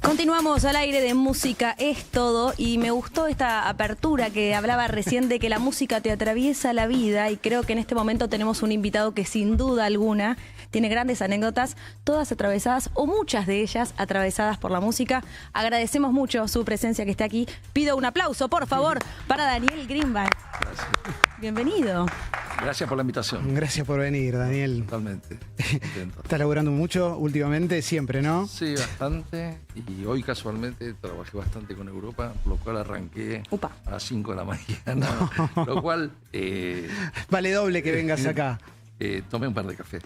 Continuamos al aire de Música es Todo y me gustó esta apertura que hablaba recién de que la música te atraviesa la vida y creo que en este momento tenemos un invitado que sin duda alguna tiene grandes anécdotas, todas atravesadas o muchas de ellas atravesadas por la música. Agradecemos mucho su presencia que está aquí. Pido un aplauso, por favor, para Daniel Greenbank. Gracias. Bienvenido. Gracias por la invitación. Gracias por venir, Daniel. Totalmente. Contento. ¿Estás laburando mucho últimamente? Siempre, ¿no? Sí, bastante. Y hoy casualmente trabajé bastante con Europa, por lo cual arranqué a las 5 de la mañana. No. Lo cual... vale doble que vengas acá. Tomé un par de café.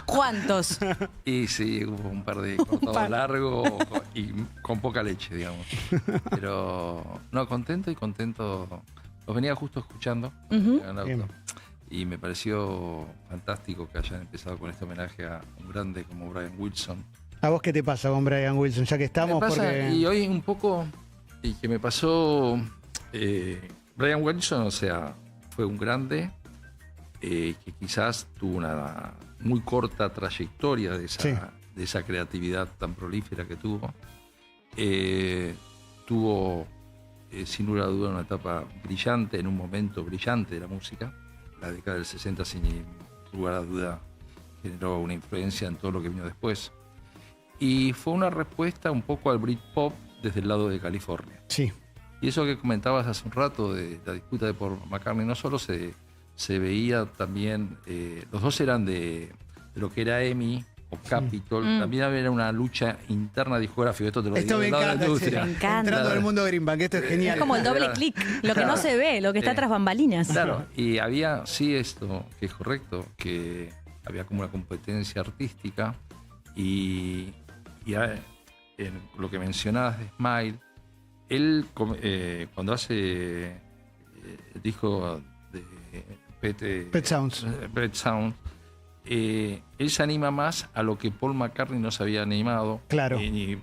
¿Cuántos? Y sí, hubo un par de cortados largos y con poca leche, digamos. Pero no, contento y contento. Los venía justo escuchando en el auto. Y me pareció fantástico que hayan empezado con este homenaje a un grande como Brian Wilson. ¿A vos qué te pasa con Brian Wilson? Ya que estamos, me pasa, porque... Y hoy un poco, y que me pasó, Brian Wilson, o sea, fue un grande que quizás tuvo una muy corta trayectoria de esa creatividad tan prolífera que tuvo. Tuvo, sin lugar a duda, una etapa brillante, en un momento brillante de la música. La década del 60, sin lugar a duda, generó una influencia en todo lo que vino después. Y fue una respuesta un poco al Britpop desde el lado de California. Sí. Y eso que comentabas hace un rato de la disputa de Paul McCartney, no solo se veía también, los dos eran de lo que era EMI o Capitol, también había una lucha interna discográfica. Esto te lo digo del lado de la industria. Me encanta. Entrando al mundo Greenbank, esto es genial. Es como el doble clic, lo que no se ve, lo que está tras bambalinas. Claro, y había, sí, esto que es correcto, que había como una competencia artística y en lo que mencionabas de Smile, él cuando hace el disco de Pet Sounds, él se anima más a lo que Paul McCartney no se había animado, claro, ni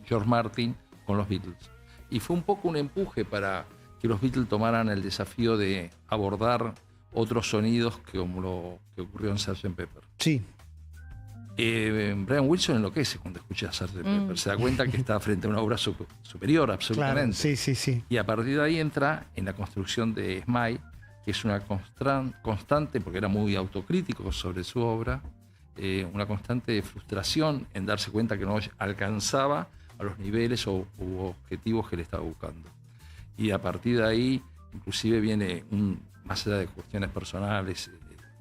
George Martin con los Beatles. Y fue un poco un empuje para que los Beatles tomaran el desafío de abordar otros sonidos que como lo que ocurrió en Sgt. Pepper. Sí. Brian Wilson enloquece cuando escucha Sgt. Pepper. Se da cuenta que está frente a una obra superior, absolutamente. Claro, sí. Y a partir de ahí entra en la construcción de Smile, que es una constante, porque era muy autocrítico sobre su obra, una constante frustración en darse cuenta que no alcanzaba a los niveles u objetivos que le estaba buscando. Y a partir de ahí, inclusive viene, más allá de cuestiones personales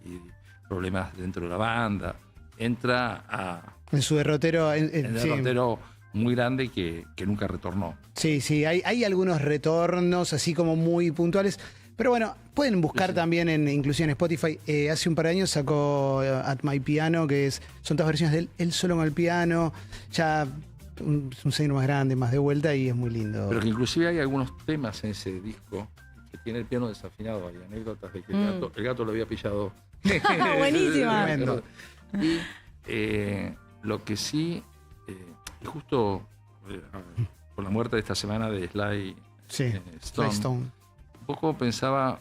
y problemas dentro de la banda, entra en su derrotero, derrotero muy grande que nunca retornó. Sí, hay algunos retornos así como muy puntuales. Pero bueno, pueden buscar también inclusive en Spotify. Hace un par de años sacó At My Piano, son todas versiones de él solo con el piano. Ya es un signo más grande, más de vuelta y es muy lindo. Pero que inclusive hay algunos temas en ese disco que tiene el piano desafinado. Hay anécdotas de que el gato lo había pillado. Buenísima. Y lo que sí, y justo con la muerte de esta semana de Sly Stone, un poco pensaba,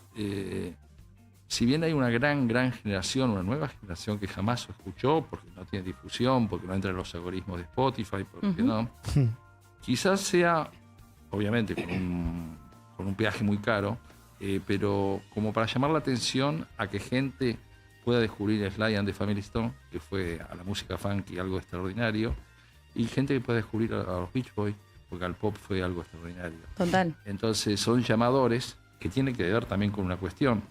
si bien hay una gran generación, una nueva generación que jamás lo escuchó, porque no tiene difusión, porque no entra en los algoritmos de Spotify, porque no, quizás sea, obviamente, con un peaje muy caro, pero como para llamar la atención a que gente pueda descubrir Sly and the Family Stone, que fue a la música funky algo extraordinario, y gente que pueda descubrir a los Beach Boys, porque al pop fue algo extraordinario. Total. Entonces son llamadores que tienen que ver también con una cuestión.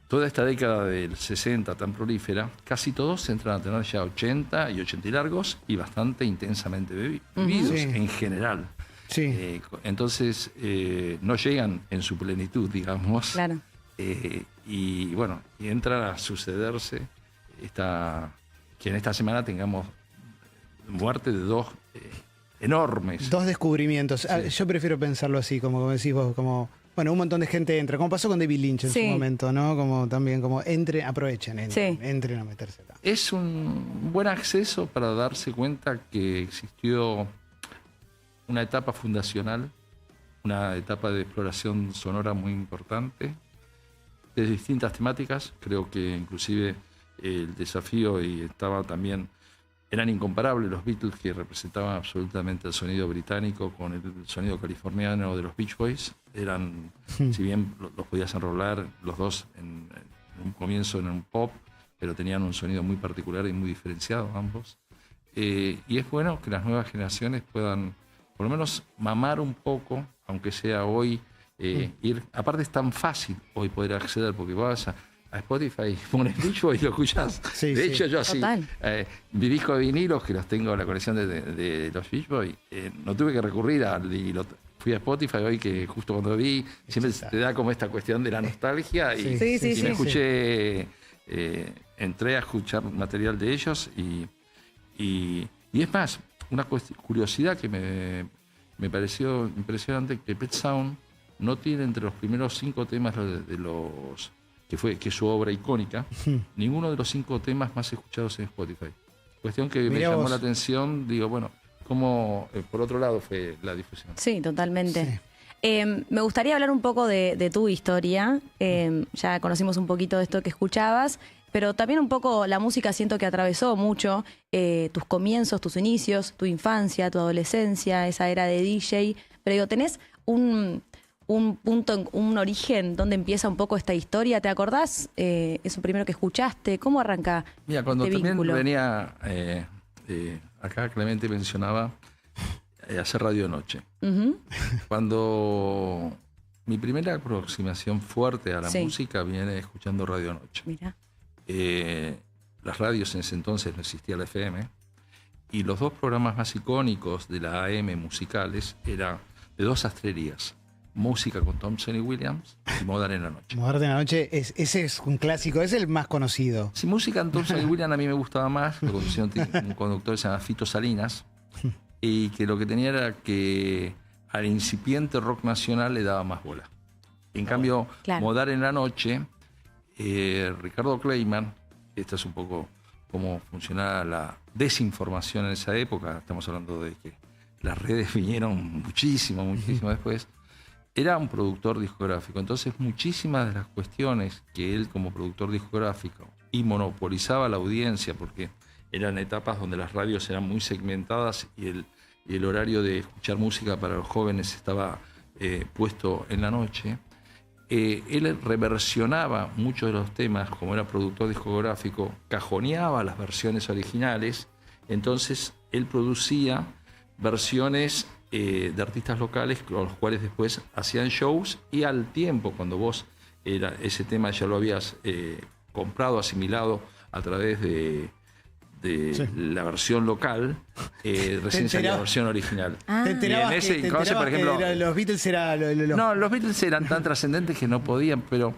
Toda esta década del 60 tan prolífera, casi todos entran a tener ya 80 y 80 y largos y bastante intensamente vividos en general. Sí. Entonces no llegan en su plenitud, digamos. Claro. Y bueno, y entra a sucederse que en esta semana tengamos muerte de dos enormes. Dos descubrimientos. Sí. Yo prefiero pensarlo así, como decís vos, como... Bueno, un montón de gente entra, como pasó con David Lynch en su momento, ¿no? Como también, como aprovechen, entren a meterse acá. Es un buen acceso para darse cuenta que existió una etapa fundacional, una etapa de exploración sonora muy importante, de distintas temáticas. Creo que inclusive el desafío, y estaba también eran incomparables los Beatles, que representaban absolutamente el sonido británico con el sonido californiano de los Beach Boys. Eran, si bien los podías enrolar los dos en un comienzo en un pop, pero tenían un sonido muy particular y muy diferenciado ambos. Y es bueno que las nuevas generaciones puedan, por lo menos, mamar un poco, aunque sea hoy, ir. Aparte es tan fácil hoy poder acceder, porque vas a Spotify, pones Beach Boys y lo escuchás. Sí, de sí. hecho, yo así, mi disco de vinilos, que los tengo en la colección de los Beach Boys, no tuve que recurrir fui a Spotify hoy, que justo cuando vi, siempre te da como esta cuestión de la nostalgia. Y me escuché, entré a escuchar material de ellos y es más, una curiosidad que me pareció impresionante, que Pet Sound no tiene entre los primeros 5 temas de los que es su obra icónica, ninguno de los 5 temas más escuchados en Spotify. Cuestión que me llamó la atención, digo, bueno, cómo por otro lado fue la difusión. Sí, totalmente. Sí. Me gustaría hablar un poco de tu historia. Ya conocimos un poquito de esto que escuchabas, pero también un poco la música siento que atravesó mucho tus comienzos, tus inicios, tu infancia, tu adolescencia, esa era de DJ. Pero digo, ¿tenés un punto, un origen donde empieza un poco esta historia? ¿Te acordás eso primero que escuchaste? ¿Cómo arranca? Mira, cuando este también vínculo? venía, acá Clemente mencionaba hacer radio de noche. Cuando mi primera aproximación fuerte a la música viene escuchando radio de noche. Mira. Las radios en ese entonces no existía la FM, y los 2 programas más icónicos de la AM musicales eran de 2 sastrerías: Música con Thompson y Williams y Modern en la Noche. Modern en la Noche, ese es un clásico, es el más conocido. Sí, Música con Thompson y Williams a mí me gustaba más, lo conducía un conductor que se llama Fito Salinas, y que lo que tenía era que al incipiente rock nacional le daba más bola. En cambio, Modern en la Noche, Ricardo Kleiman, esta es un poco cómo funcionaba la desinformación en esa época, estamos hablando de que las redes vinieron muchísimo después, era un productor discográfico. Entonces muchísimas de las cuestiones que él como productor discográfico y monopolizaba la audiencia, porque eran etapas donde las radios eran muy segmentadas y el horario de escuchar música para los jóvenes estaba puesto en la noche, él reversionaba muchos de los temas. Como era productor discográfico, cajoneaba las versiones originales. Entonces él producía versiones de artistas locales con los cuales después hacían shows, y al tiempo, cuando vos ese tema ya lo habías comprado, asimilado a través de la versión local, recién salía la versión original. ¿Te enterabas por ejemplo, que los Beatles eran No, los Beatles eran tan trascendentes que no podían, pero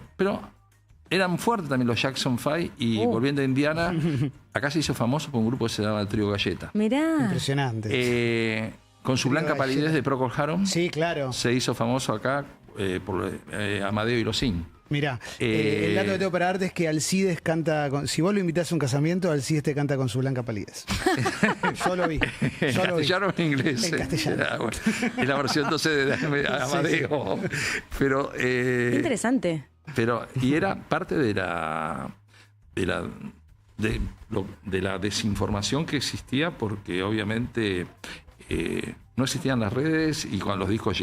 eran fuertes también los Jackson 5, y volviendo a Indiana, acá se hizo famoso por un grupo que se llamaba el Trío Galleta. Mirá. Impresionante. Con su Blanca Palidez de Procol Harum. Sí, claro. Se hizo famoso acá por Amadeo y Losín. Mirá, el dato que tengo para darte es que Alcides canta, si vos lo invitás a un casamiento, Alcides te canta con su Blanca Palidez. Yo lo vi. ¿En castellano o en inglés? En castellano. Bueno, es la versión entonces de Amadeo. Sí. Pero, interesante. Y era parte de la desinformación que existía, porque obviamente no existían las redes, y cuando los discos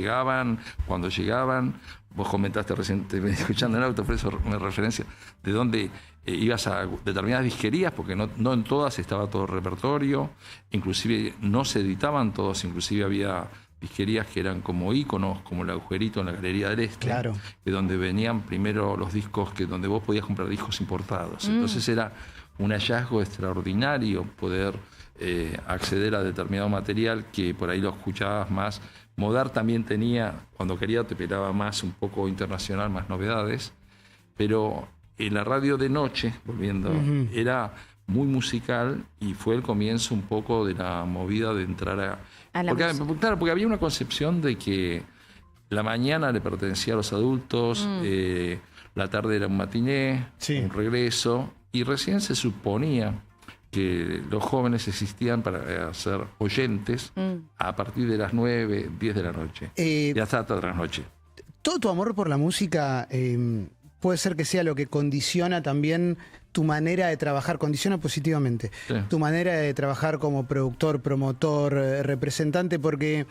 cuando llegaban, vos comentaste recientemente, escuchando en el auto, por eso una referencia, de dónde ibas a determinadas disquerías, porque no en todas estaba todo el repertorio, inclusive no se editaban todos, inclusive había disquerías que eran como íconos, como el Agujerito en la Galería del Este, de donde venían primero los discos, donde vos podías comprar discos importados. Entonces era un hallazgo extraordinario poder acceder a determinado material que por ahí lo escuchabas más. Modar también tenía, cuando quería te pelaba más un poco internacional, más novedades, pero en la radio de noche, volviendo, era muy musical, y fue el comienzo un poco de la movida de entrar a la música. Claro, porque había una concepción de que la mañana le pertenecía a los adultos, la tarde era un matiné, un regreso, y recién se suponía que los jóvenes existían para ser oyentes a partir de las 9, 10 de la noche. Y hasta la noche. Todo tu amor por la música puede ser que sea lo que condiciona también tu manera de trabajar, condiciona positivamente, tu manera de trabajar como productor, promotor, representante, porque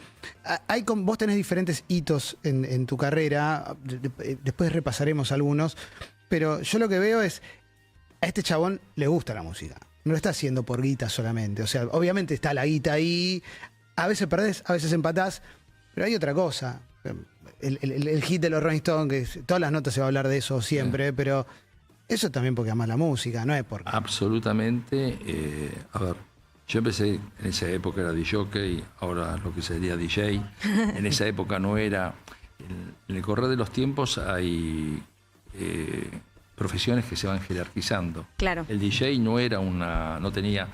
vos tenés diferentes hitos en tu carrera, después repasaremos algunos, pero yo lo que veo es, a este chabón le gusta la música, no lo está haciendo por guita solamente, o sea, obviamente está la guita ahí, a veces perdés, a veces empatás, pero hay otra cosa. El hit de los Rolling Stones, que todas las notas se va a hablar de eso siempre, pero eso también porque amás la música, no es porque... Absolutamente. A ver, yo empecé, en esa época era DJ, ahora lo que sería DJ. En esa época no era... En el correr de los tiempos hay profesiones que se van jerarquizando. Claro. El DJ no tenía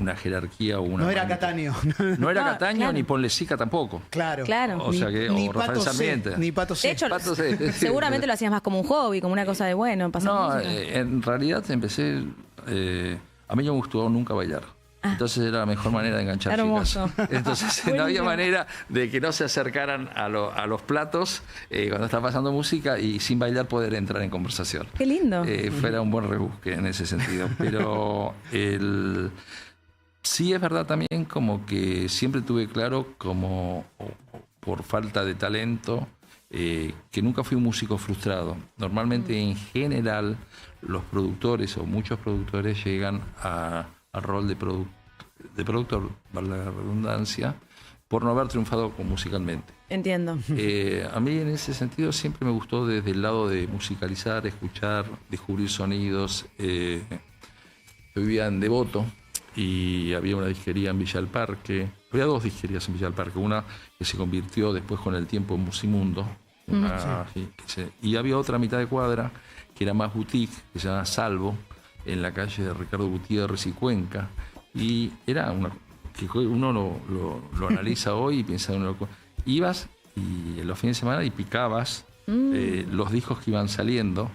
una jerarquía o una... No era Cataño. No era Cataño, ni Ponlecica tampoco. Claro. O sea que, ni o Rafael Sarmiento. Ni Pato C. De hecho, Pato C. seguramente lo hacías más como un hobby, como una cosa de bueno, pasar música. En realidad empecé... a mí no me gustó nunca bailar. Entonces era la mejor manera de enganchar Hermoso. chicas. Entonces no había manera de que no se acercaran a los platos cuando estaba pasando música y sin bailar poder entrar en conversación. Qué lindo. Fuera un buen rebusque en ese sentido. Pero sí es verdad también como que siempre tuve claro como por falta de talento que nunca fui un músico frustrado. Normalmente en general los productores o muchos productores llegan al rol de productor, vale la redundancia, por no haber triunfado musicalmente. Entiendo. A mí en ese sentido siempre me gustó desde el lado de musicalizar, escuchar, descubrir sonidos. Yo vivía en Devoto y había una disquería en Villa del Parque. Había dos disquerías en Villa del Parque, una que se convirtió después con el tiempo en Musimundo, y había otra a mitad de cuadra que era más boutique, que se llama Salvo, en la calle de Ricardo Gutiérrez y Cuenca, y era que uno lo analiza hoy y piensa ibas y los fines de semana y picabas los discos que iban saliendo,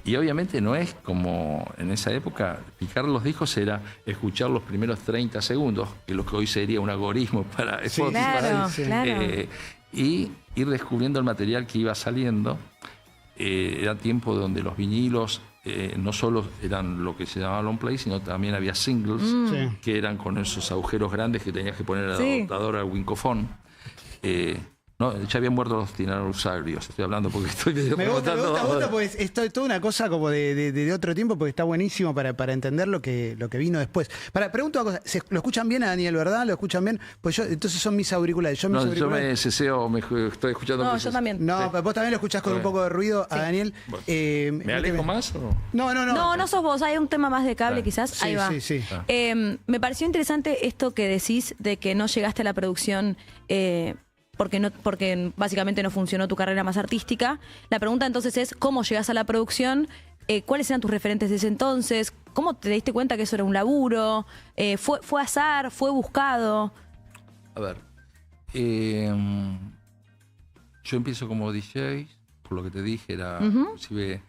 y obviamente no es como en esa época, picar los discos era escuchar los primeros 30 segundos, que es lo que hoy sería un algoritmo para Spotify, claro. Y ir descubriendo el material que iba saliendo. Era tiempo donde los vinilos no solo eran lo que se llamaba long play, sino también había singles que eran con esos agujeros grandes que tenías que poner al adaptador al Wincofone. No, ya habían muerto los dinosaurios, estoy hablando porque estoy medio me gusta pues esto es toda una cosa como de otro tiempo, porque está buenísimo para entender lo que vino después. Pregunto una cosa, ¿lo escuchan bien a Daniel, verdad? ¿Lo escuchan bien? Pues entonces son mis auriculares. Yo me ceseo, estoy escuchando. No, yo también. No, pero vos también lo escuchás con un poco de ruido a Daniel. Bueno. ¿Me alejo más? ¿O? No sos vos, hay un tema más de cable quizás. Sí, ahí va. Sí. Me pareció interesante esto que decís de que no llegaste a la producción porque básicamente no funcionó tu carrera más artística. La pregunta entonces es, ¿cómo llegas a la producción? ¿Cuáles eran tus referentes de ese entonces? ¿Cómo te diste cuenta que eso era un laburo? ¿Fue azar? ¿Fue buscado? A ver, yo empiezo como DJ, por lo que te dije, inclusive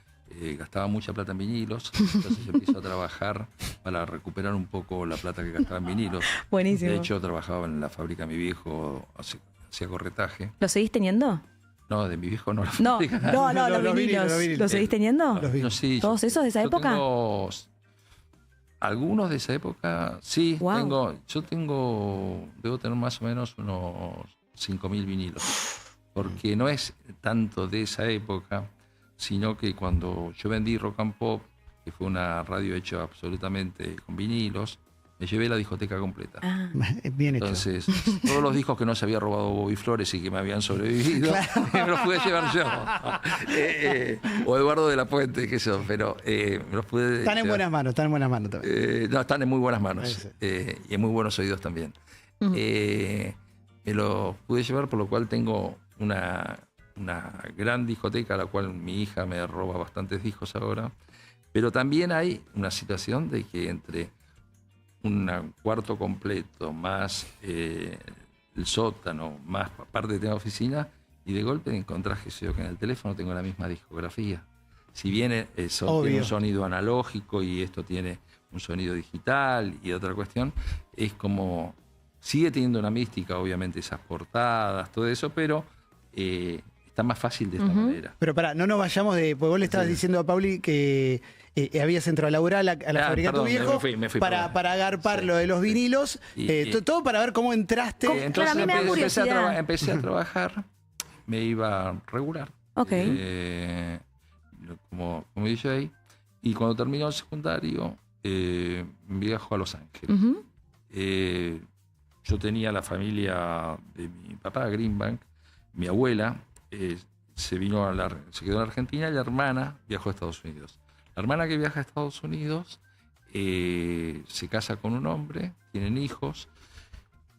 gastaba mucha plata en vinilos, entonces yo empiezo a trabajar para recuperar un poco la plata que gastaba en vinilos. Buenísimo. De hecho, trabajaba en la fábrica de mi viejo, hacía corretaje. ¿Lo seguís teniendo? No, de mi viejo no. No, los vinilos. ¿Los seguís teniendo? No, sí, ¿Todos esos de esa época? Tengo algunos de esa época, sí. Wow. Debo tener más o menos unos 5.000 vinilos. Porque no es tanto de esa época, sino que cuando yo vendí Rock and Pop, que fue una radio hecha absolutamente con vinilos, me llevé la discoteca completa. Bien hecho. Entonces, todos los discos que no se había robado Bobby Flores y que me habían sobrevivido, me los pude llevar yo. O Eduardo de la Puente, que eso, pero me los pude Están en buenas manos también. No, están en muy buenas manos. Y en muy buenos oídos también. Me los pude llevar, por lo cual tengo una gran discoteca, a la cual mi hija me roba bastantes discos ahora. Pero también hay una situación de que entre un cuarto completo, más el sótano, más parte de la oficina, y de golpe encontrás que en el teléfono tengo la misma discografía. Si bien eso tiene un sonido analógico y esto tiene un sonido digital y otra cuestión, es como... Sigue teniendo una mística, obviamente, esas portadas, todo eso, pero está más fácil de esta manera. Pero pará, no nos vayamos de... Pues vos le estabas diciendo a Pauli que habías entrado a laburar a la fábrica de tu viejo para agarpar lo de los vinilos. Todo para ver cómo entraste. Entonces a mí me da curiosidad. empecé a trabajar, me iba regular. Ok. Como DJ. Y cuando terminó el secundario, viajo a Los Ángeles. Yo tenía la familia de mi papá, Greenbank, mi abuela se quedó en Argentina y la hermana viajó a Estados Unidos. La hermana que viaja a Estados Unidos se casa con un hombre, tienen hijos,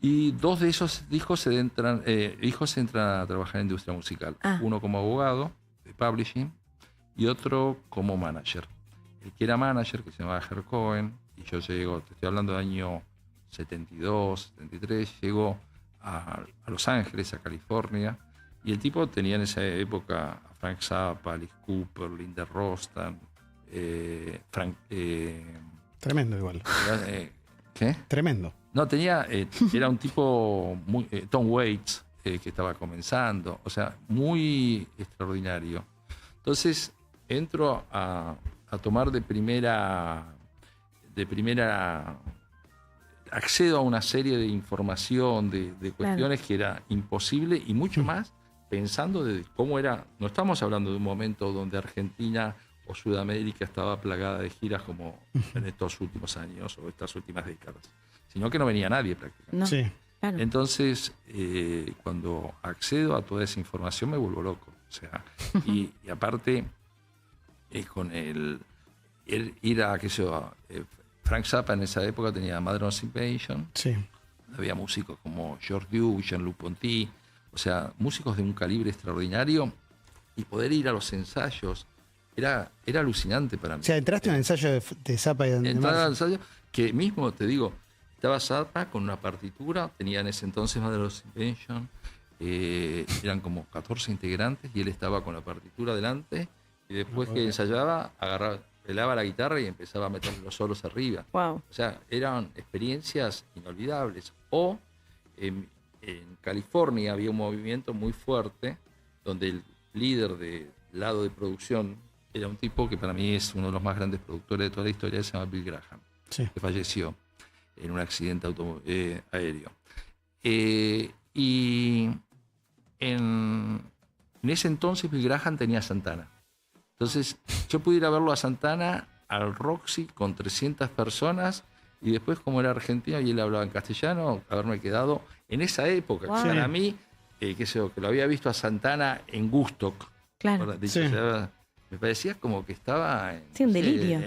y dos de esos hijos entran a trabajar en industria musical. Uno como abogado de publishing y otro como manager. El que era manager, que se llamaba Herr Cohen, y yo llego, te estoy hablando del año 72, 73, llego a Los Ángeles, a California, y el tipo tenía en esa época a Frank Zappa, Alice Cooper, Linda Ronstadt, Tremendo igual. ¿Qué? Tremendo. No, era un tipo muy... Tom Waits, que estaba comenzando, o sea, muy extraordinario. Entonces, entro a tomar de primera accedo a una serie de información, de cuestiones que era imposible y mucho más pensando de cómo era. No estamos hablando de un momento donde Argentina o Sudamérica estaba plagada de giras como en estos últimos años o estas últimas décadas, sino que no venía nadie prácticamente. No. Sí. Claro. Entonces, cuando accedo a toda esa información me vuelvo loco. O sea, y aparte, con ir a, qué sé yo, Frank Zappa en esa época tenía Madness Invasion. Sí. Había músicos como George Duke, Jean-Luc Ponty, o sea, músicos de un calibre extraordinario, y poder ir a los ensayos era alucinante para mí. O sea, entraste a un ensayo de Zappa y de Entrar al ensayo, que mismo, te digo, estaba Zappa con una partitura, tenía en ese entonces Madness Invasion, eran como 14 integrantes, y él estaba con la partitura delante, y después que ensayaba, pelaba la guitarra y empezaba a meter los solos arriba. Wow. O sea, eran experiencias inolvidables. O en California había un movimiento muy fuerte donde el líder del lado de producción era un tipo que para mí es uno de los más grandes productores de toda la historia, se llama Bill Graham, que falleció en un accidente aéreo. Y en ese entonces Bill Graham tenía Santana. Entonces, yo pude ir a verlo a Santana, al Roxy, con 300 personas, y después, como era argentino y él hablaba en castellano, haberme quedado en esa época. Wow. Que para mí, qué sé yo, que lo había visto a Santana en Woodstock. Claro. Dicho, o sea, me parecía como que estaba... Un delirio.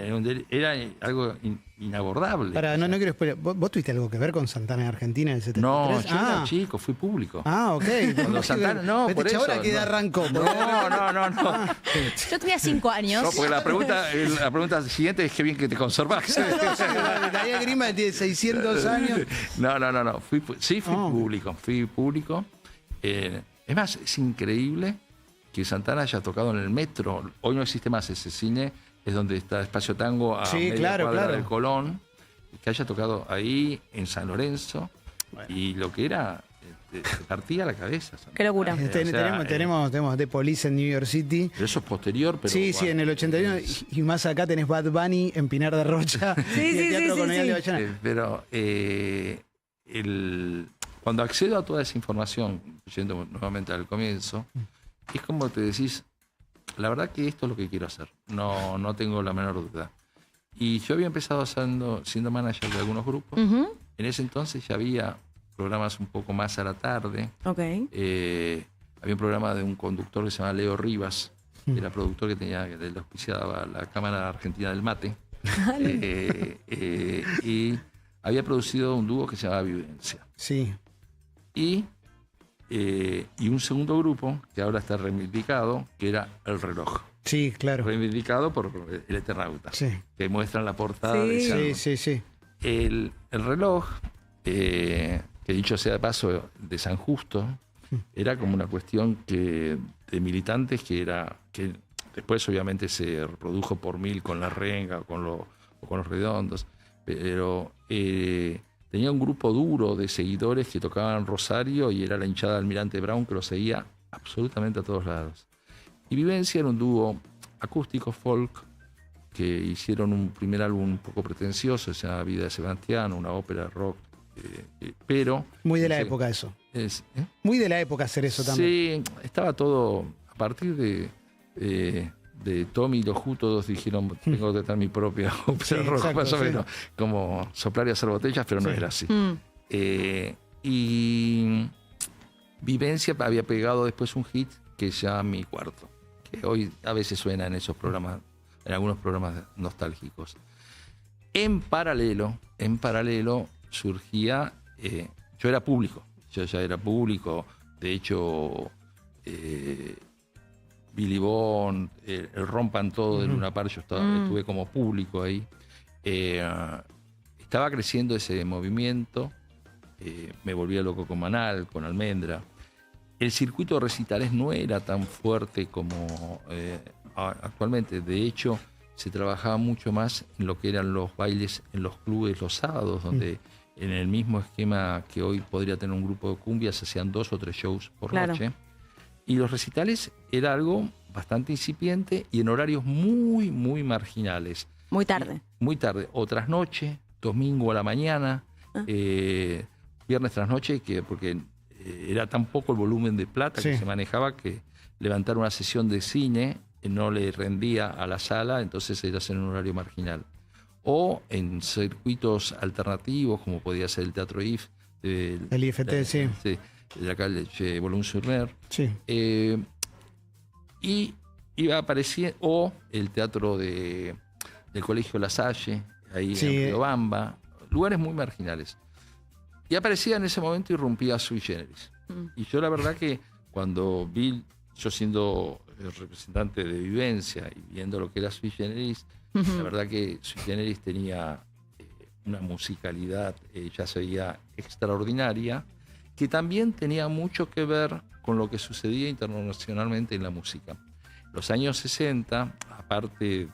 Era algo inabordable. No quiero spoiler. ¿Vos tuviste algo que ver con Santana en Argentina en el 73? No, yo era chico, fui público. Ok. Cuando Santana, por eso. Ahora que arrancó. No. Yo tenía 5 años. No, porque la pregunta siguiente es qué bien que te conservás. Daniel Grima tiene 600 años. No. Fui público. Es más, es increíble que Santana haya tocado en el metro. Hoy no existe más ese cine, es donde está Espacio Tango a media cuadra del Colón, que haya tocado ahí en San Lorenzo. Bueno. Y lo que era, te partía la cabeza. Santana. Qué locura. Tenemos The Police en New York City. Pero eso es posterior. Pero sí, en el 81. Y más acá tenés Bad Bunny en Pinar de Rocha. Sí. Pero cuando accedo a toda esa información, yendo nuevamente al comienzo, es como te decís, la verdad que esto es lo que quiero hacer. No tengo la menor duda. Y yo había empezado siendo manager de algunos grupos. En ese entonces ya había programas un poco más a la tarde. Okay. Había un programa de un conductor que se llama Leo Rivas, que era productor que le auspiciaba la Cámara Argentina del Mate. Y había producido un dúo que se llamaba Vivencia. Sí. Y un segundo grupo, que ahora está reivindicado, que era El Reloj. Sí, claro. Reivindicado por El Eternauta, que muestran la portada de esa. Sí. El Reloj, que dicho sea de paso, de San Justo, era como una cuestión de militantes que después obviamente se reprodujo por mil con La Renga o con los Redondos, pero... tenía un grupo duro de seguidores que tocaban Rosario y era la hinchada de Almirante Brown que lo seguía absolutamente a todos lados. Y Vivencia era un dúo acústico folk que hicieron un primer álbum un poco pretencioso, se llama Vida de Sebastiano, una ópera rock, pero... Muy de la época eso. Muy de la época hacer eso también. Sí, estaba todo, a partir de Tommy y los Who, todos dijeron, tengo que tener mi propia ópera rock, exacto, más o menos, como soplar y hacer botellas, pero no era así. Y Vivencia había pegado después un hit que se llama Mi Cuarto, que hoy a veces suena en esos programas, en algunos programas nostálgicos. En paralelo surgía, yo era público, yo ya era público, de hecho Billy Bond, el Rompan Todo de Luna Park, yo estuve como público ahí. Estaba creciendo ese movimiento, me volvía loco con Manal, con Almendra. El circuito de recitales no era tan fuerte como actualmente. De hecho, se trabajaba mucho más en lo que eran los bailes en los clubes los sábados, donde en el mismo esquema que hoy podría tener un grupo de cumbia, se hacían 2 o 3 shows por noche. Y los recitales era algo bastante incipiente y en horarios muy, muy marginales. Muy tarde. Muy tarde. O trasnoche, domingo a la mañana, viernes trasnoche, porque era tan poco el volumen de plata que se manejaba que levantar una sesión de cine no le rendía a la sala, entonces era en un horario marginal. O en circuitos alternativos, como podía ser el Teatro IF. El IFT, sí. De la calle Boulogne-sur-Mer. Sí. Y iba a aparecer, o el teatro del Colegio La Salle, ahí en Riobamba, lugares muy marginales. Y aparecía en ese momento y irrumpía Sui Generis. Y yo la verdad que cuando vi, yo siendo el representante de Vivencia y viendo lo que era Sui Generis, la verdad que Sui Generis tenía una musicalidad, ya se veía extraordinaria, que también tenía mucho que ver con lo que sucedía internacionalmente en la música. Los años 60, aparte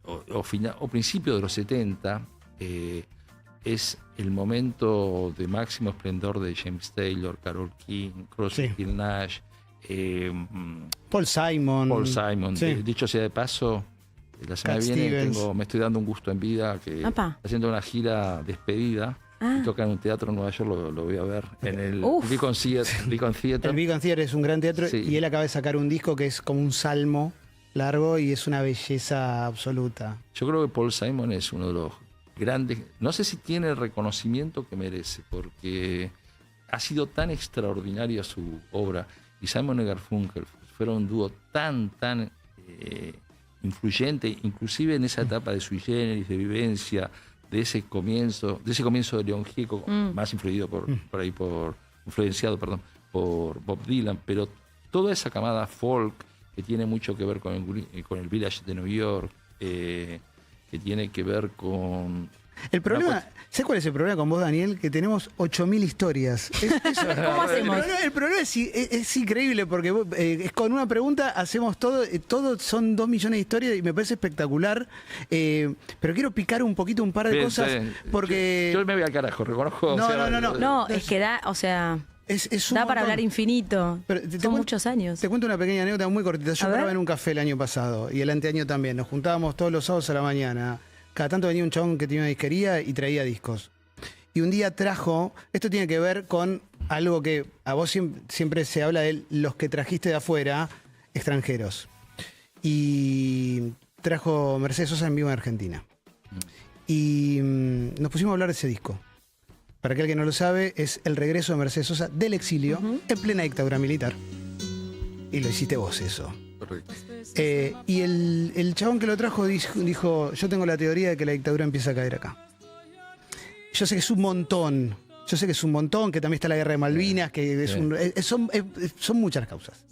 o principios de los 70, es el momento de máximo esplendor de James Taylor, Carole King, Crosby, Still Nash, Paul Simon. Dicho sea de paso, la semana que viene me estoy dando un gusto en vida, que haciendo una gira despedida. Y toca en un teatro en Nueva York, lo voy a ver en el Beacon Theater. El Beacon Theater es un gran teatro y él acaba de sacar un disco que es como un salmo largo y es una belleza absoluta. Yo creo que Paul Simon es uno de los grandes, no sé si tiene el reconocimiento que merece, porque ha sido tan extraordinaria su obra, y Simon y Garfunkel fueron un dúo tan influyente, inclusive en esa etapa de Sui Generis, de Vivencia, de ese comienzo de León Gieco, más influenciado por Bob Dylan, pero toda esa camada folk que tiene mucho que ver con el Village de New York, que tiene que ver con... El problema, ¿sabes cuál es el problema con vos, Daniel? Que tenemos 8.000 historias. ¿Cómo hacemos? El problema es increíble porque es con una pregunta hacemos todo son 2 millones de historias y me parece espectacular. Pero quiero picar un poquito un par de cosas porque... Yo me voy al carajo, reconozco. No, es que da, o sea... da para hablar infinito. Son muchos años. Te cuento una pequeña anécdota muy cortita. Yo trabajaba en un café el año pasado y el anteaño también. Nos juntábamos todos los sábados a la mañana. Cada tanto venía un chabón que tenía una disquería y traía discos. Y un día trajo, esto tiene que ver con algo que a vos siempre se habla de los que trajiste de afuera, extranjeros. Y trajo Mercedes Sosa en vivo en Argentina. Y nos pusimos a hablar de ese disco. Para aquel que no lo sabe, es el regreso de Mercedes Sosa del exilio en plena dictadura militar. Y lo hiciste vos eso. Correcto. Y el chabón que lo trajo dijo, yo tengo la teoría de que la dictadura empieza a caer acá. Yo sé que es un montón, que también está la guerra de Malvinas, que son muchas las causas.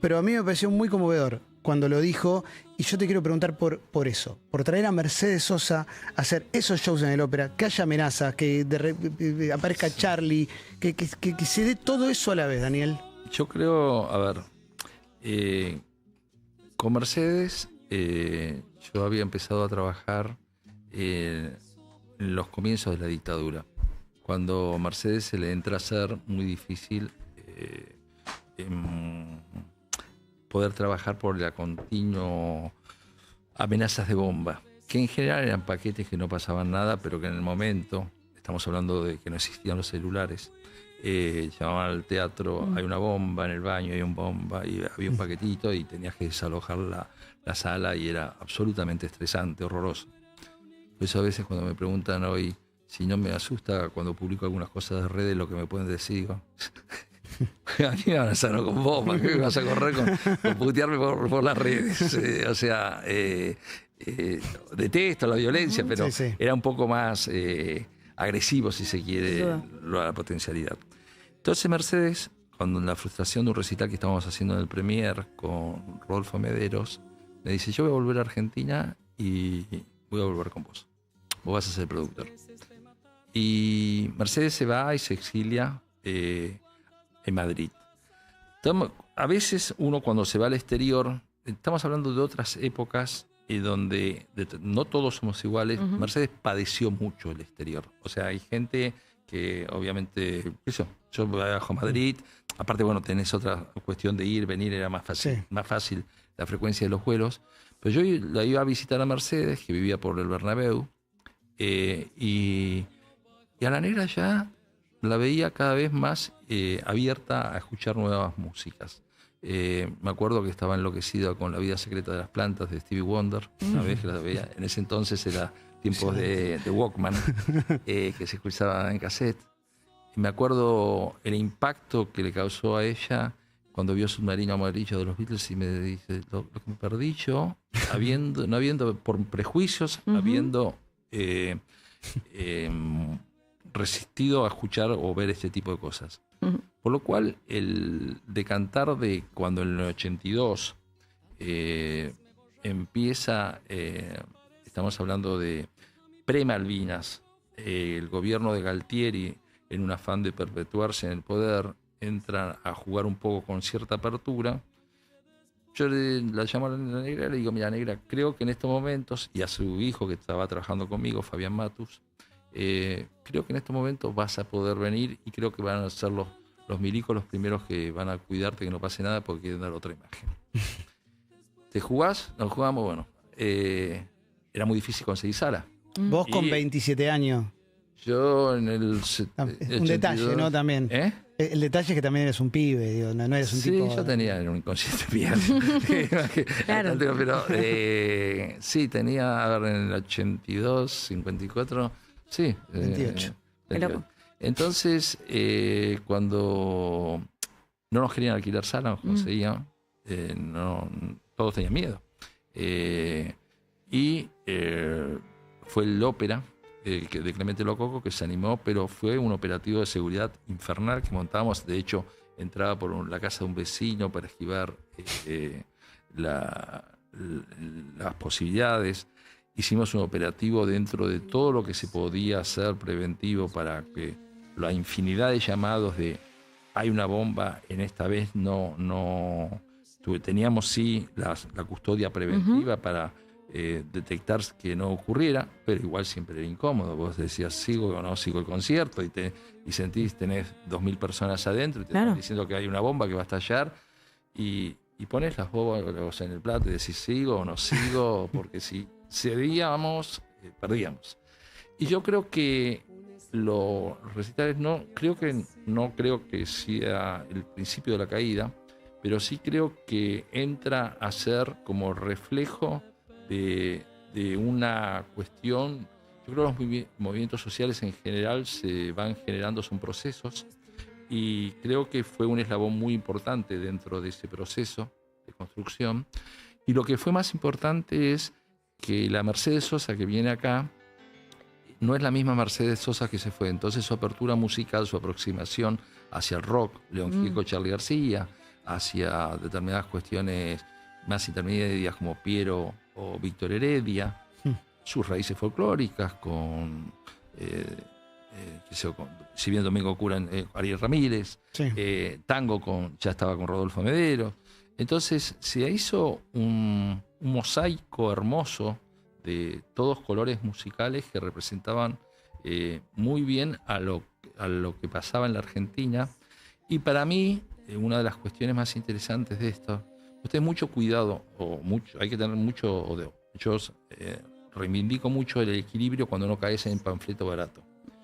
Pero a mí me pareció muy conmovedor cuando lo dijo, y yo te quiero preguntar por eso, por traer a Mercedes Sosa a hacer esos shows en el ópera, que haya amenazas, que aparezca Charlie, que se dé todo eso a la vez, Daniel. Yo creo, a ver, con Mercedes yo había empezado a trabajar en los comienzos de la dictadura, cuando a Mercedes se le entra a ser muy difícil poder trabajar por la continua amenazas de bomba, que en general eran paquetes que no pasaban nada, pero que en el momento, estamos hablando de que no existían los celulares, llamaban al teatro, hay una bomba en el baño, hay una bomba, y había un paquetito y tenías que desalojar la sala y era absolutamente estresante, horroroso. Por eso a veces cuando me preguntan hoy si no me asusta cuando publico algunas cosas de redes, lo que me pueden decir, digo, a mí me van a hacer con bombas, ¿qué me vas a correr con putearme por las redes? O sea, detesto la violencia, pero era un poco más agresivo, si se quiere, la potencialidad. Entonces Mercedes, cuando en la frustración de un recital que estábamos haciendo en el Premier con Rodolfo Mederos, me dice, yo voy a volver a Argentina y voy a volver con vos. Vos vas a ser productor. Y Mercedes se va y se exilia en Madrid. A veces uno cuando se va al exterior, estamos hablando de otras épocas donde no todos somos iguales. Mercedes padeció mucho el exterior. O sea, hay gente que obviamente, yo viajo a Madrid, aparte, bueno, tenés otra cuestión de ir, venir, era más fácil la frecuencia de los vuelos. Pero yo la iba a visitar a Mercedes, que vivía por el Bernabéu, y a la negra ya la veía cada vez más abierta a escuchar nuevas músicas. Me acuerdo que estaba enloquecido con La vida secreta de las plantas de Stevie Wonder, una vez que la veía. En ese entonces era tiempos de Walkman, que se escuchaba en cassette. Y me acuerdo el impacto que le causó a ella cuando vio Submarino Amarillo de los Beatles y me dice, lo que me perdí yo, no habiendo por prejuicios, habiendo resistido a escuchar o ver este tipo de cosas. Por lo cual, el decantar de cuando en el 82 empieza, estamos hablando de pre-Malvinas, el gobierno de Galtieri, en un afán de perpetuarse en el poder, entra a jugar un poco con cierta apertura. Yo la llamo a la negra y le digo, mira, negra, creo que en estos momentos, y a su hijo que estaba trabajando conmigo, Fabián Matus, creo que en estos momentos vas a poder venir y creo que van a ser los milicos los primeros que van a cuidarte que no pase nada porque quieren dar otra imagen. ¿Te jugás? Nos jugamos, bueno. Era muy difícil conseguir sala. Vos con 27 años. Yo en el... Un detalle, ¿no? También. El detalle es que también eres un pibe, digo, no eres un tipo... Sí, yo tenía un inconsciente bien. Claro. Pero sí, tenía, a ver, en el 82, 54... Sí. 28. Entonces, cuando no nos querían alquilar sala, nos conseguían, todos tenían miedo. Fue el ópera de Clemente Lococo que se animó, pero fue un operativo de seguridad infernal que montábamos. De hecho, entraba por la casa de un vecino para esquivar las posibilidades. Hicimos un operativo dentro de todo lo que se podía hacer preventivo para que la infinidad de llamados de hay una bomba, en esta vez teníamos sí la custodia preventiva para detectar que no ocurriera, pero igual siempre era incómodo. Vos decías, sigo o no sigo el concierto y tenés 2.000 personas adentro y te están diciendo que hay una bomba que va a estallar y pones las bombas en el plato y decís, sigo o no sigo, porque si cedíamos, perdíamos. Y yo creo que los recitales no creo que sea el principio de la caída, pero sí creo que entra a ser como reflejo de una cuestión. Yo creo que los movimientos sociales en general se van generando, son procesos, y creo que fue un eslabón muy importante dentro de ese proceso de construcción. Y lo que fue más importante es que la Mercedes Sosa que viene acá no es la misma Mercedes Sosa que se fue. Entonces su apertura musical, su aproximación hacia el rock, León Gieco, Charly García, hacia determinadas cuestiones más intermedias como Piero o Víctor Heredia, sus raíces folclóricas con si bien Domingo Cura, Ariel Ramírez, tango ya estaba con Rodolfo Mederos. Entonces se hizo un mosaico hermoso de todos colores musicales que representaban muy bien a lo que pasaba en la Argentina. Y para mí una de las cuestiones más interesantes de esto, usted mucho cuidado, hay que tener mucho, yo reivindico mucho el equilibrio cuando no caes en panfleto barato.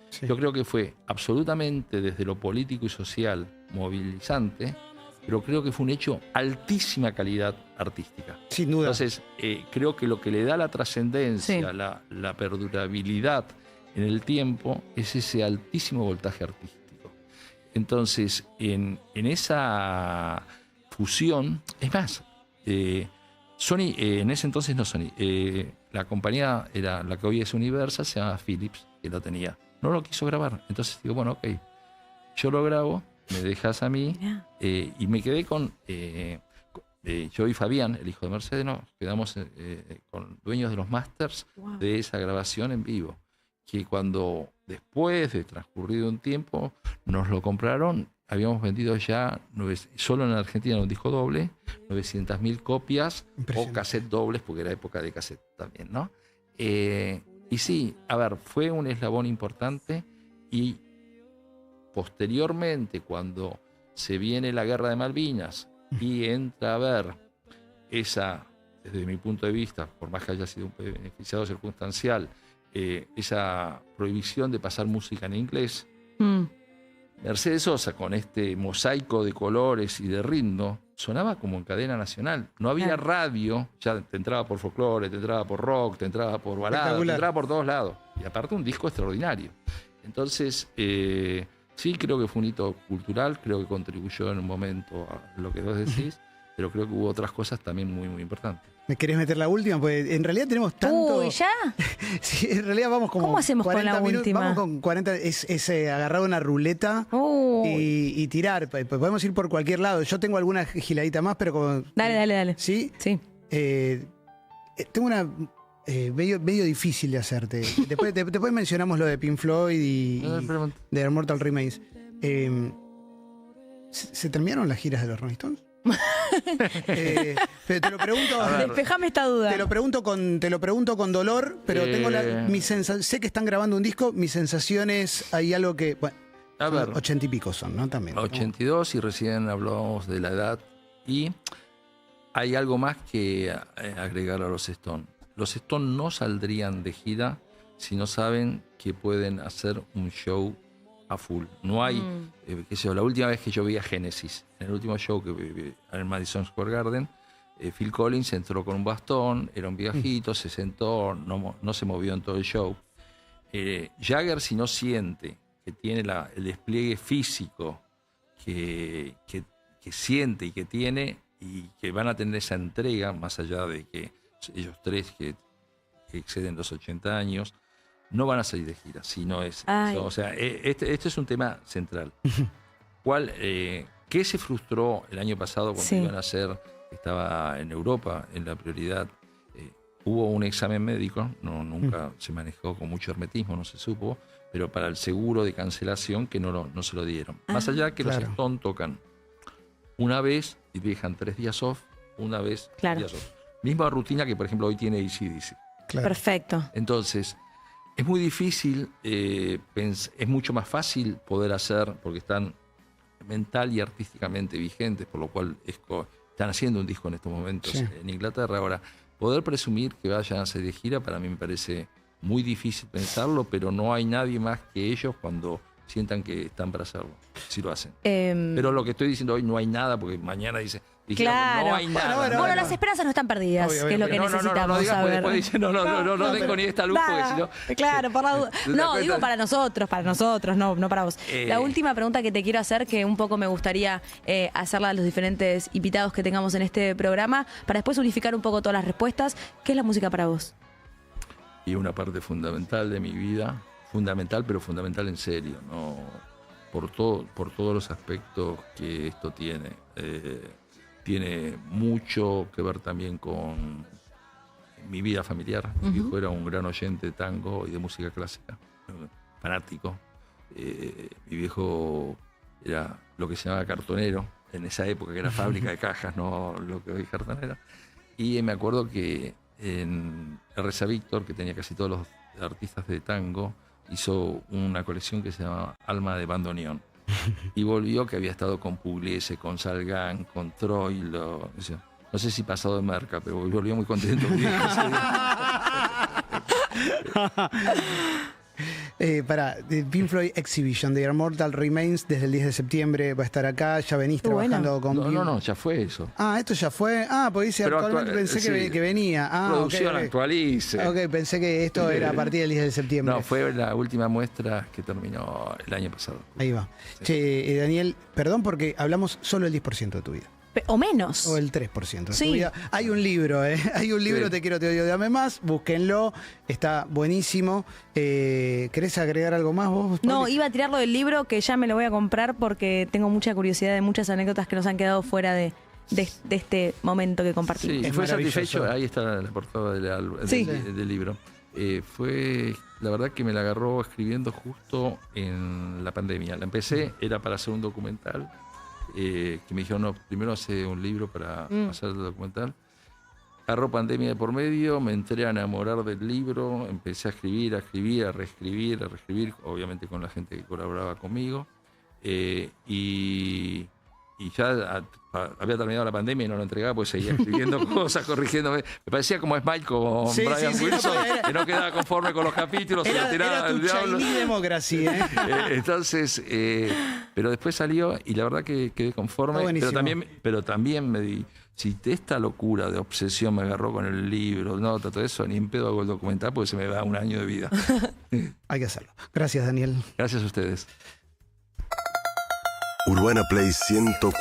Sí. Yo creo que fue absolutamente desde lo político y social movilizante, pero creo que fue un hecho altísima calidad artística. Sin duda. Entonces, creo que lo que le da la trascendencia, la perdurabilidad en el tiempo, es ese altísimo voltaje artístico. Entonces, en esa fusión, es más, Sony, en ese entonces no Sony, la compañía era la que hoy es Universal, se llama Philips, que lo tenía. No lo quiso grabar. Entonces digo, bueno, ok, yo lo grabo, me dejas a mí, y me quedé con yo y Fabián, el hijo de Mercedes, nos quedamos con dueños de los masters de esa grabación en vivo, que cuando después de transcurrido un tiempo nos lo compraron, habíamos vendido ya, solo en Argentina, un disco doble, 900.000 copias o cassette dobles, porque era época de cassette también, ¿no? Y sí, a ver, fue un eslabón importante, y posteriormente, cuando se viene la Guerra de Malvinas y entra a ver esa, desde mi punto de vista, por más que haya sido un beneficiado circunstancial, esa prohibición de pasar música en inglés, Mercedes Sosa, con este mosaico de colores y de ritmo, sonaba como en cadena nacional. No había radio, ya te entraba por folclore, te entraba por rock, te entraba por balada, te entraba por todos lados. Y aparte un disco extraordinario. Entonces, sí creo que fue un hito cultural, creo que contribuyó en un momento a lo que vos decís, pero creo que hubo otras cosas también muy, muy importantes. ¿Me querés meter la última? Pues en realidad tenemos tanto... Uy, ¿ya? Sí, en realidad vamos como... ¿Cómo hacemos con la última? Vamos con 40, es agarrar una ruleta y tirar. Podemos ir por cualquier lado. Yo tengo alguna giladita más, pero como... Dale. ¿Sí? Sí. Tengo una... medio difícil de hacerte. Después mencionamos lo de Pink Floyd y de Immortal Remains. ¿Se terminaron las giras de los Rolling Stones? Pero te lo pregunto. Despejame esta duda. Te lo pregunto con dolor, pero tengo mi sensación. Sé que están grabando un disco. Mis sensaciones, hay algo que. Bueno, a ver, 80 y pico son, ¿no? También. 82, y recién hablábamos de la edad. Y hay algo más que agregar a los Stones. Los Stones no saldrían de gira si no saben que pueden hacer un show a full. No hay, qué sé yo, la última vez que yo vi a Genesis, en el último show que vi en el Madison Square Garden, Phil Collins entró con un bastón, era un viejito, se sentó, no se movió en todo el show. Jagger, si no siente que tiene el despliegue físico que siente y que tiene, y que van a tener esa entrega, más allá de que ellos tres que exceden los 80 años, no van a salir de gira, si no es eso. O sea, este es un tema central. ¿Qué se frustró el año pasado cuando iban a hacer, estaba en Europa, en la prioridad? Hubo un examen médico, nunca se manejó con mucho hermetismo, no se supo, pero para el seguro de cancelación que no se lo dieron. Más allá que los Stones tocan una vez y dejan 3 días off, una vez 3 días off. Misma rutina que, por ejemplo, hoy tiene AC/DC. Perfecto. Entonces, es muy difícil, es mucho más fácil poder hacer, porque están mental y artísticamente vigentes, por lo cual están haciendo un disco en estos momentos en Inglaterra. Ahora, poder presumir que vayan a hacer de gira, para mí me parece muy difícil pensarlo, pero no hay nadie más que ellos cuando sientan que están para hacerlo, si lo hacen. Pero lo que estoy diciendo hoy, no hay nada, porque mañana dice... Claro. No hay nada. Bueno, las esperanzas no están perdidas, que es lo que necesitamos. No digas, saber. Después dicen, no tengo ni esta luz, porque si no... Claro, por la duda. No, digo para nosotros, no para vos. La última pregunta que te quiero hacer, que un poco me gustaría hacerla a los diferentes invitados que tengamos en este programa, para después unificar un poco todas las respuestas. ¿Qué es la música para vos? Y una parte fundamental de mi vida, fundamental, pero fundamental en serio, ¿no? Por todos los aspectos que esto tiene. Tiene mucho que ver también con mi vida familiar. Mi viejo era un gran oyente de tango y de música clásica, fanático. Mi viejo era lo que se llamaba cartonero, en esa época, que era fábrica de cajas, no lo que hoy es cartonera. Y me acuerdo que en R.C. Víctor, que tenía casi todos los artistas de tango, hizo una colección que se llama Alma de Bandoneón. y volvió que había estado con Pugliese, con Salgán, con Troilo. No sé si pasado de marca, pero volvió muy contento. The Pink Floyd Exhibition, The Immortal Remains, desde el 10 de septiembre va a estar acá. Ya venís trabajando con... No, ya fue eso. Esto ya fue. Porque dice actualmente, pensé que venía. Producción actualice. Ok, pensé que esto era a partir del 10 de septiembre. No, fue la última muestra que terminó el año pasado. Ahí va. Sí. Che, Daniel, perdón porque hablamos solo el 10% de tu vida. O menos. O el 3% de sí. tu vida. Hay un libro, Hay un libro, sí. Te quiero, te odio, dame más. Búsquenlo. Está buenísimo. ¿Querés agregar algo más vos? No, iba a tirarlo del libro, que ya me lo voy a comprar porque tengo mucha curiosidad de muchas anécdotas que nos han quedado fuera de este momento que compartimos. Sí, fue satisfecho. Ahí está la portada del libro. Fue, la verdad que me la agarró escribiendo justo en la pandemia. La empecé, era para hacer un documental. Que me dijeron, no, primero hace un libro para hacer el documental. Agarró pandemia de por medio, me entré a enamorar del libro, empecé a escribir, a reescribir, obviamente con la gente que colaboraba conmigo. Y ya había terminado la pandemia y no lo entregaba, pues seguía escribiendo cosas, corrigiéndome. Me parecía como Smile con Brian Wilson, que no quedaba conforme con los capítulos. Era tu Chinese Democracy, Entonces, pero después salió y la verdad que quedé conforme. Pero también me di, si esta locura de obsesión me agarró con el libro, todo eso, ni en pedo hago el documental porque se me da un año de vida. Hay que hacerlo. Gracias, Daniel. Gracias a ustedes. Urbana Play 104.